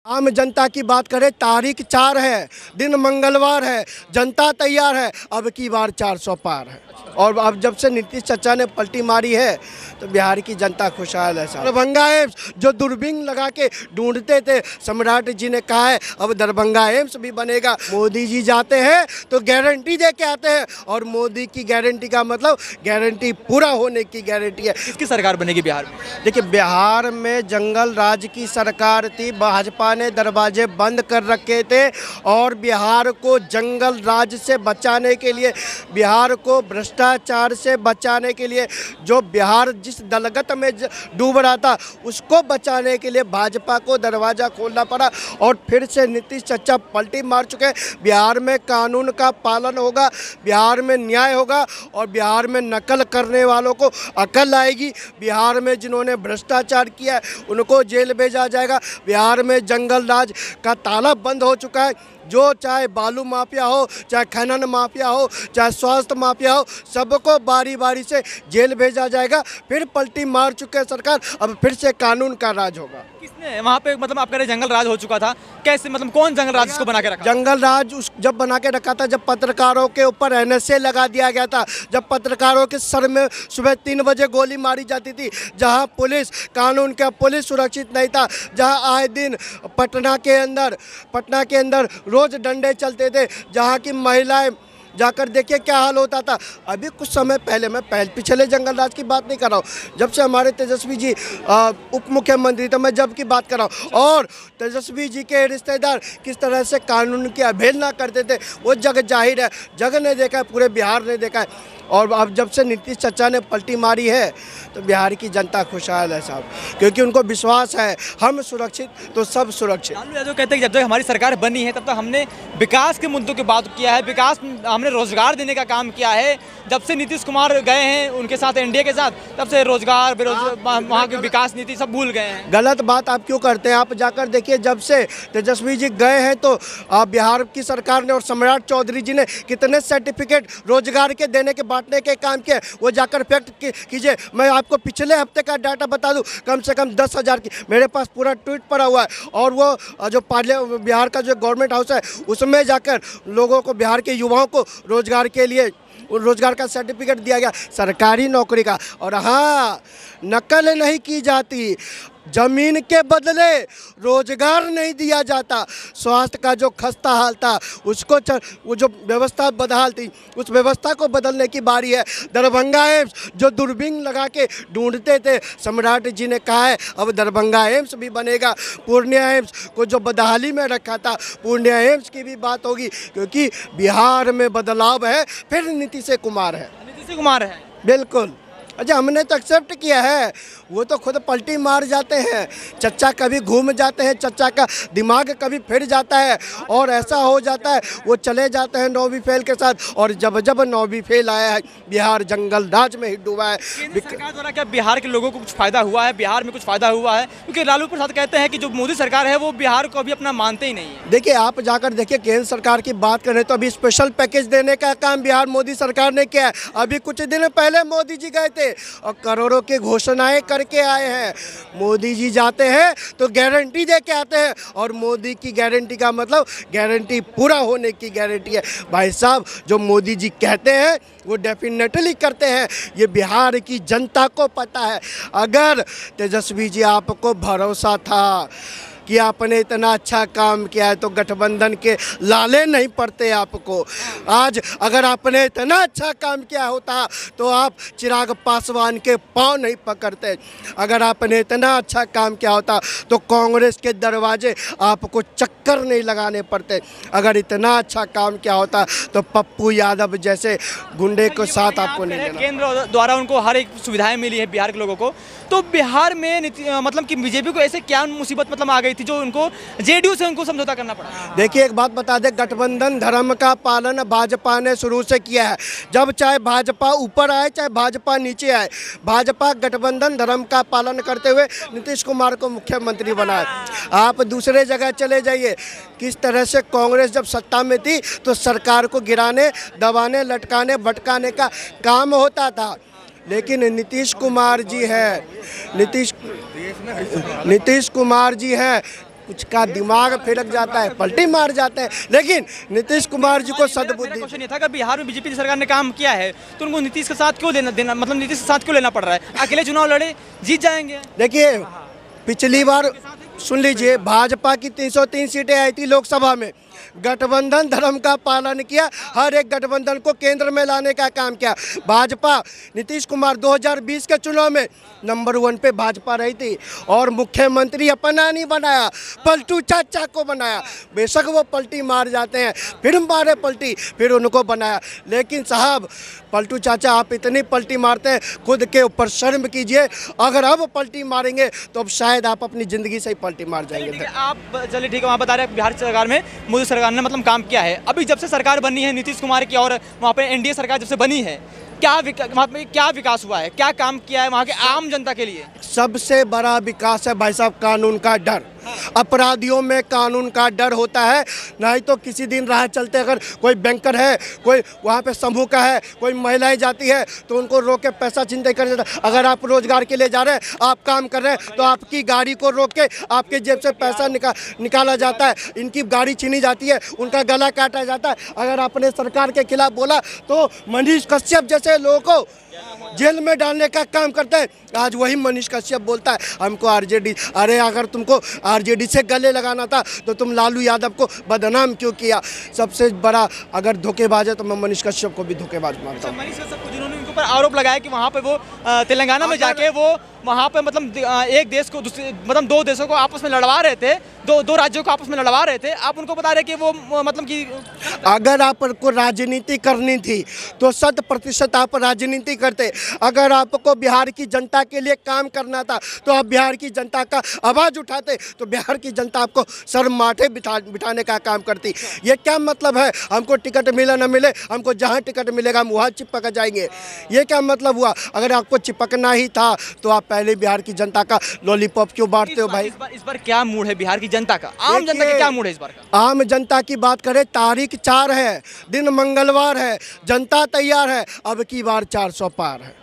आम जनता की बात करें, तारीख 4 है, दिन मंगलवार है, जनता तैयार है, अब की बार 400 पार है। और अब जब से नीतीश चाचा ने पलटी मारी है तो बिहार की जनता खुशहाल है। दरभंगा एम्स जो दूरबीन लगा के ढूंढते थे, सम्राट जी ने कहा है अब दरभंगा एम्स भी बनेगा। मोदी जी जाते हैं तो गारंटी दे के आते हैं, और मोदी की गारंटी का मतलब गारंटी पूरा होने की गारंटी है। किसकी सरकार बनेगी बिहार में? देखिए, बिहार में जंगल राज की सरकार थी, भाजपा ने दरवाजे बंद कर रखे थे, और बिहार को जंगल राज से बचाने के लिए, बिहार को भ्रष्टाचार से बचाने के लिए, जो बिहार जिस दलगत में डूब रहा था उसको बचाने के लिए भाजपा को दरवाज़ा खोलना पड़ा। और फिर से नीतीश चाचा पलटी मार चुके हैं। बिहार में कानून का पालन होगा, बिहार में न्याय होगा, और बिहार में नकल करने वालों को अकल आएगी। बिहार में जिन्होंने भ्रष्टाचार किया है उनको जेल भेजा जाएगा। बिहार में जंगल राज का ताला बंद हो चुका है। जो चाहे बालू माफिया हो, चाहे खनन माफिया हो, चाहे स्वास्थ्य माफिया हो, सबको बारी बारी से जेल भेजा जाएगा। फिर पलटी मार चुके सरकार, अब फिर से कानून का राज होगा। किसने वहाँ पे, मतलब आप कह रहे जंगल राज हो चुका था, कैसे, मतलब कौन जंगल राज इसको बना के रखा? जंगल राज जब बना के रखा था, जब पत्रकारों के ऊपर NSA लगा दिया गया था, जब पत्रकारों के सर में सुबह 3 बजे गोली मारी जाती थी, जहां पुलिस, कानून का पुलिस सुरक्षित नहीं था, जहां आए दिन पटना के अंदर रोज डंडे चलते थे, जहां की महिलाएं जाकर देखिए क्या हाल होता था। अभी कुछ समय पहले, मैं पिछले जंगल राज की बात नहीं कर रहा हूँ, जब से हमारे तेजस्वी जी उप मुख्यमंत्री थे, मैं जब की बात कर रहा हूँ, और तेजस्वी जी के रिश्तेदार किस तरह से कानून की अवहेलना करते थे, वो जग जाहिर है, जग ने देखा है, पूरे बिहार ने देखा है। और अब जब से नीतीश चाचा ने पलटी मारी है तो बिहार की जनता खुशहाल है साहब, क्योंकि उनको विश्वास है हम सुरक्षित तो सब सुरक्षित। लालू यादव कहते हैं कि जब तक हमारी सरकार बनी है तब तक हमने विकास के मुद्दों की बात किया है, विकास, हमने रोजगार देने का काम किया है। जब से नीतीश कुमार गए हैं उनके साथ, NDA के साथ, तब से रोजगार, बेरोजगार, वहाँ की विकास नीति सब भूल गए हैं। गलत बात आप क्यों करते हैं? आप जाकर देखिए, जब से तेजस्वी जी गए हैं तो बिहार की सरकार ने और सम्राट चौधरी जी ने कितने सर्टिफिकेट रोजगार के देने के, बांटने के काम किए, वो जाकर फैक्ट कीजिए। मैं आपको पिछले हफ्ते का डाटा बता दूं, कम से कम 10,000 की मेरे पास पूरा ट्वीट पड़ा हुआ है, और वो जो बिहार का जो गवर्नमेंट हाउस है उसमें जाकर लोगों को, बिहार के युवाओं को रोजगार के लिए रोजगार का सर्टिफिकेट दिया गया, सरकारी नौकरी का। और हाँ, नकल नहीं की जाती, जमीन के बदले रोजगार नहीं दिया जाता। स्वास्थ्य का जो खस्ता हाल था उसको वो जो व्यवस्था बदहाल थी, उस व्यवस्था को बदलने की बारी है। दरभंगा एम्स जो दूरबीन लगा के ढूंढते थे, सम्राट जी ने कहा है अब दरभंगा एम्स भी बनेगा। पूर्णिया एम्स को जो बदहाली में रखा था, पूर्णिया एम्स की भी बात होगी, क्योंकि बिहार में बदलाव है, फिर नीतीश कुमार है। नीतीश कुमार है, बिल्कुल। अच्छा, हमने तो एक्सेप्ट किया है, वो तो खुद पलटी मार जाते हैं। चच्चा कभी घूम जाते हैं, चच्चा का दिमाग कभी फिर जाता है, और ऐसा हो जाता है वो चले जाते हैं 9वीं फेल के साथ। और जब 9वीं फेल आया है, बिहार जंगल राज में ही डूबा है। सरकार द्वारा क्या बिहार के लोगों को कुछ फायदा हुआ है? बिहार में कुछ फायदा हुआ है? क्योंकि लालू प्रसाद कहते हैं कि जो मोदी सरकार है वो बिहार को अभी अपना मानते ही नहीं है। देखिए, आप जाकर देखिए, केंद्र सरकार की बात करें तो अभी स्पेशल पैकेज देने का काम बिहार मोदी सरकार ने किया है। अभी कुछ दिन पहले मोदी जी गए थे और करोड़ों की घोषणाएं करके आए हैं। मोदी जी जाते हैं तो गारंटी दे के आते हैं, और मोदी की गारंटी का मतलब गारंटी पूरा होने की गारंटी है। भाई साहब, जो मोदी जी कहते हैं वो डेफिनेटली करते हैं, ये बिहार की जनता को पता है। अगर तेजस्वी जी आपको भरोसा था कि आपने इतना अच्छा काम किया है तो गठबंधन के लाले नहीं पड़ते आपको। आज अगर आपने इतना अच्छा काम किया होता तो आप चिराग पासवान के पांव नहीं पकड़ते। अगर आपने इतना अच्छा काम किया होता तो कांग्रेस के दरवाजे आपको चक्कर नहीं लगाने पड़ते। अगर इतना अच्छा काम किया होता तो पप्पू यादव जैसे गुंडे को साथ आपको नहीं लेना। केंद्र द्वारा उनको हर एक सुविधाएं मिली है बिहार के लोगों को, तो बिहार में मतलब कि बीजेपी को ऐसे क्या मुसीबत मतलब आ गई थी जो उनको जेडीयू से उनको समझौता करना पड़ा? देखिए, एक बात बता दें, गठबंधन धर्म का पालन भाजपा ने शुरू से किया है। जब चाहे भाजपा ऊपर आए, चाहे भाजपा नीचे आए, भाजपा गठबंधन धर्म का पालन करते हुए नीतीश कुमार को मुख्यमंत्री बनाए। आप दूसरे जगह चले जाइए, किस तरह से कांग्रेस जब सत्ता में थी तो सरकार को गिराने, दबाने, लटकाने, भटकाने का काम होता था। लेकिन नीतीश कुमार जी है, नीतीश कुमार जी हैं, कुछ का दिमाग फिरक जाता है, पलटी मार जाते हैं। लेकिन नीतीश कुमार जी को सद्बुद्धि। क्वेश्चन ये था कि बिहार में बीजेपी सरकार ने काम किया है तो उनको नीतीश के साथ क्यों देना, मतलब नीतीश के साथ क्यों लेना पड़ रहा है? अकेले चुनाव लड़े, जीत जाएंगे। देखिए, पिछली बार सुन लीजिए, भाजपा की 303 सीटें आई थी लोकसभा में, गठबंधन धर्म का पालन किया, हर एक गठबंधन को केंद्र में लाने का काम किया। भाजपा, नीतीश कुमार 2020 के चुनाव में नंबर 1 पे भाजपा रही थी और मुख्यमंत्री अपना नहीं बनाया, पलटू चाचा को बनाया। बेशक वो पलटी मार जाते हैं, फिर मारे पलटी, फिर उनको बनाया। लेकिन साहब, पलटू चाचा आप इतनी पलटी मारते हैं, खुद के ऊपर शर्म कीजिए। अगर अब पलटी मारेंगे तो अब शायद आप अपनी ज़िंदगी से ही पलटी मार जाएंगे। आप चलिए ठीक है, वहाँ बता रहे हैं बिहार सरकार में मोदी सरकार ने मतलब काम किया है। अभी जब से सरकार बनी है नीतीश कुमार की और वहाँ पे एनडीए सरकार जब से बनी है, वहाँ पे क्या विकास हुआ है, क्या काम किया है वहाँ के आम जनता के लिए? सबसे बड़ा विकास है भाई साहब कानून का डर। अपराधियों में कानून का डर होता है, नहीं तो किसी दिन राह चलते अगर कोई बैंकर है, कोई वहाँ पे समूह का है, कोई महिलाएं जाती है तो उनको रोक के पैसा चिंता कर देता है। अगर आप रोजगार के लिए जा रहे हैं, आप काम कर रहे हैं, तो आपकी गाड़ी को रोक के आपके जेब से पैसा निकाला जाता है, इनकी गाड़ी छीनी जाती है, उनका गला काटा जाता है। अगर आपने सरकार के खिलाफ बोला तो मनीष कश्यप जैसे लोगों को जेल में डालने का काम करते हैं। आज वही मनीष कश्यप बोलता है हमको आरजेडी, अरे अगर तुमको आरजेडी से गले लगाना था तो तुम लालू यादव को बदनाम क्यों किया? सबसे बड़ा अगर धोखेबाज है तो मैं मनीष कश्यप को भी धोखेबाज मानता हूँ। मनीष कश्यप को जिन्होंने उनके ऊपर आरोप लगाया कि वहाँ पे वो तेलंगाना में जाके वो वहाँ पे मतलब एक देश को दूसरे, मतलब 2 देशों को आपस में लड़वा रहे थे, दो राज्यों को आपस में लड़वा रहे थे। आप उनको बता रहे कि वो मतलब कि अगर आपको राजनीति करनी थी तो 100% आप राजनीति करते। अगर आपको बिहार की जनता के लिए काम करना था तो आप बिहार की जनता का आवाज़ उठाते, तो बिहार की जनता आपको सर माथे बिठाने का काम करती। ये क्या मतलब है हमको टिकट मिले ना मिले, हमको जहाँ टिकट मिलेगा हम वहाँ चिपक जाएंगे? ये क्या मतलब हुआ? अगर आपको चिपकना ही था तो आप पहले बिहार की जनता का लॉलीपॉप क्यों बांटते हो भाई? इस बार क्या मूड है बिहार की जनता का, आम जनता का क्या मूड है इस बार का? आम जनता की बात करें, तारीख 4 है, दिन मंगलवार है, जनता तैयार है, अब की बार 400 पार है।